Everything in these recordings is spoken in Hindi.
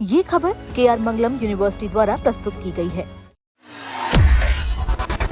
ये खबर KR मंगलम यूनिवर्सिटी द्वारा प्रस्तुत की गई है।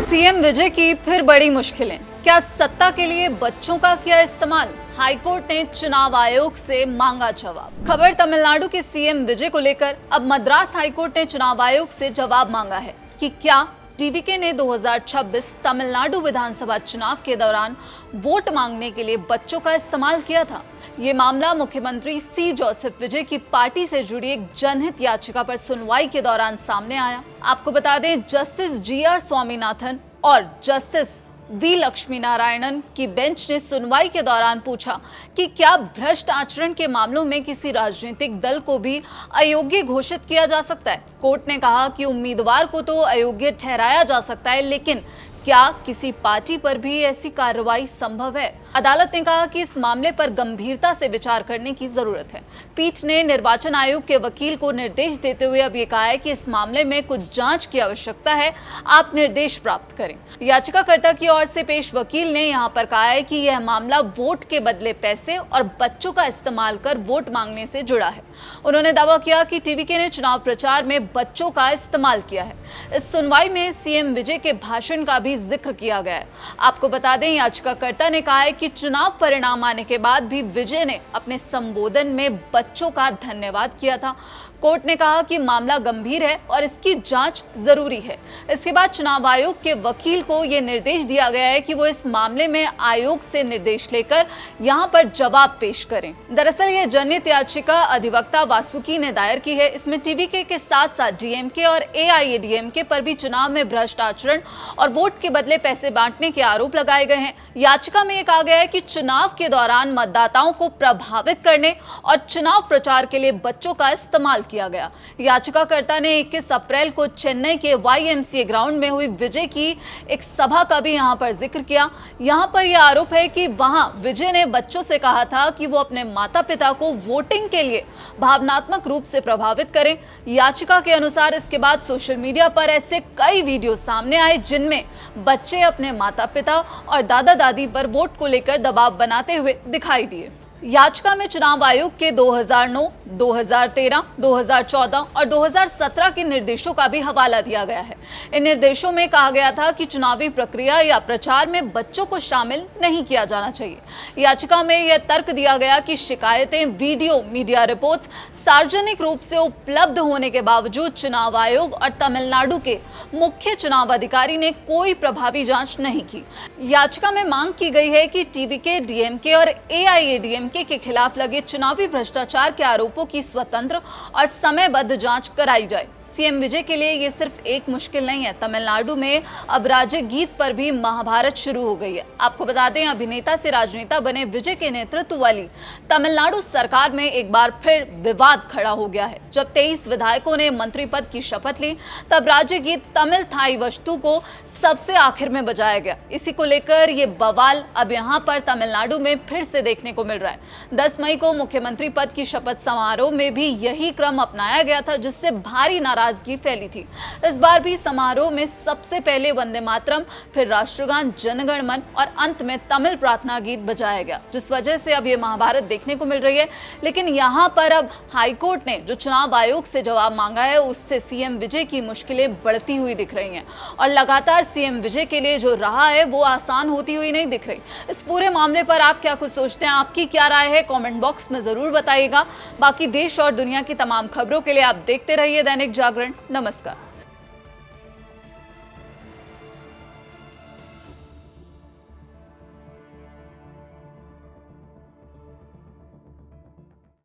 सीएम विजय की फिर बड़ी मुश्किलें, क्या सत्ता के लिए बच्चों का किया इस्तेमाल? हाईकोर्ट ने चुनाव आयोग से मांगा जवाब। खबर तमिलनाडु के सीएम विजय को लेकर अब मद्रास हाईकोर्ट ने चुनाव आयोग से जवाब मांगा है कि क्या टीवीके ने 2026 तमिलनाडु विधानसभा चुनाव के दौरान वोट मांगने के लिए बच्चों का इस्तेमाल किया था। ये मामला मुख्यमंत्री सी जोसेफ विजय की पार्टी से जुड़ी एक जनहित याचिका पर सुनवाई के दौरान सामने आया। आपको बता दें, जस्टिस GR स्वामीनाथन और जस्टिस V लक्ष्मी नारायणन की बेंच ने सुनवाई के दौरान पूछा कि क्या भ्रष्ट आचरण के मामलों में किसी राजनीतिक दल को भी अयोग्य घोषित किया जा सकता है। कोर्ट ने कहा कि उम्मीदवार को तो अयोग्य ठहराया जा सकता है, लेकिन क्या किसी पार्टी पर भी ऐसी कार्रवाई संभव है? अदालत ने कहा कि इस मामले पर गंभीरता से विचार करने की जरूरत है। पीठ ने निर्वाचन आयोग के वकील को निर्देश देते हुए अब ये कहा है कि इस मामले में कुछ जांच की आवश्यकता है, आप निर्देश प्राप्त करें। याचिकाकर्ता की ओर से पेश वकील ने यहाँ पर कहा है कि यह मामला वोट के बदले पैसे और बच्चों का इस्तेमाल कर वोट मांगने से जुड़ा है। उन्होंने दावा किया कि टीवीके ने चुनाव प्रचार में बच्चों का इस्तेमाल किया है। इस सुनवाई में सीएम विजय के भाषण का भी जिक्र किया गया है। आपको बता दें, याचिकाकर्ता ने कहा है कि चुनाव परिणाम आने के बाद भी विजय ने अपने संबोधन में बच्चों का धन्यवाद किया था। कोर्ट ने कहा कि मामला गंभीर है और इसकी जांच जरूरी है। इसके बाद चुनाव आयोग के वकील को यह निर्देश दिया गया है कि वो इस मामले में आयोग से निर्देश लेकर यहां पर जवाब पेश करें। दरअसल यह जनहित याचिका अधिवक्ता वासुकी ने दायर की है। इसमें टीवीके के साथ साथ डीएमके और AIADMK पर भी चुनाव में भ्रष्ट आचरण और वोट के बदले पैसे बांटने के आरोप लगाए गए हैं। याचिका में कहा गया है कि चुनाव के दौरान मतदाताओं को प्रभावित करने और चुनाव प्रचार के लिए बच्चों का इस्तेमाल किया गया। याचिकाकर्ता ने 21 अप्रैल को चेन्नई के YMCA ग्राउंड में हुई विजय की एक सभा का भी यहां पर जिक्र किया। यहां पर यह आरोप है कि वहां विजय ने बच्चों से कहा था कि वो अपने माता पिता को वोटिंग के लिए भावनात्मक रूप से प्रभावित करें। याचिका के अनुसार इसके बाद सोशल मीडिया पर ऐसे कई वीडियो सामने आए जिनमें बच्चे अपने माता पिता और दादा दादी पर वोट को लेकर दबाव बनाते हुए दिखाई दिए। याचिका में चुनाव आयोग के 2009, 2013, 2014 और 2017 के निर्देशों का भी हवाला दिया गया है। इन निर्देशों में कहा गया था कि चुनावी प्रक्रिया या प्रचार में बच्चों को शामिल नहीं किया जाना चाहिए। याचिका में यह तर्क दिया गया कि शिकायतें, वीडियो, मीडिया रिपोर्ट्स सार्वजनिक रूप से उपलब्ध होने के बावजूद चुनाव आयोग और तमिलनाडु के मुख्य चुनाव अधिकारी ने कोई प्रभावी जांच नहीं की। याचिका में मांग की गई है कि टीवीके, डीएमके और AIADMK के खिलाफ लगे चुनावी भ्रष्टाचार के आरोपों की स्वतंत्र और समयबद्ध जांच कराई जाए। सीएम विजय के लिए ये सिर्फ एक मुश्किल नहीं है। तमिलनाडु में अब राज्य गीत पर भी महाभारत शुरू हो गई है। आपको बता दें, अभिनेता से राजनेता बने विजय के नेतृत्व वाली तमिलनाडु सरकार में एक बार फिर विवाद खड़ा हो गया है। जब 23 विधायकों ने मंत्री पद की शपथ ली, तब राज्य गीत तमिल थाई वस्तु को सबसे आखिर में बजाया गया। इसी को लेकर ये बवाल अब यहाँ पर तमिलनाडु में फिर से देखने को मिल रहा है। 10 मई को मुख्यमंत्री पद की शपथ समारोह में भी यही क्रम अपनाया गया था, जिससे भारी नाराजगी फैली थी। इस बार भी समारोह में सबसे पहले वंदे मातरम, फिर राष्ट्रगान जन गण मन और अंत में तमिल प्रार्थना गीत बजाया गया, जिस वजह से अब ये महाभारत देखने को मिल रही है। लेकिन यहाँ पर अब हाईकोर्ट ने जो चुनाव आयोग से जवाब मांगा है, उससे सीएम विजय की मुश्किलें बढ़ती हुई दिख रही हैं और लगातार सीएम विजय के लिए जो राह है वो आसान होती हुई नहीं दिख रही। इस पूरे मामले पर आप क्या कुछ सोचते हैं? आपकी क्या राय है? कमेंट बॉक्स में जरूर बताइएगा। बाकी देश और दुनिया की तमाम खबरों के लिए आप देखते रहिए दैनिक जागरण। नमस्कार।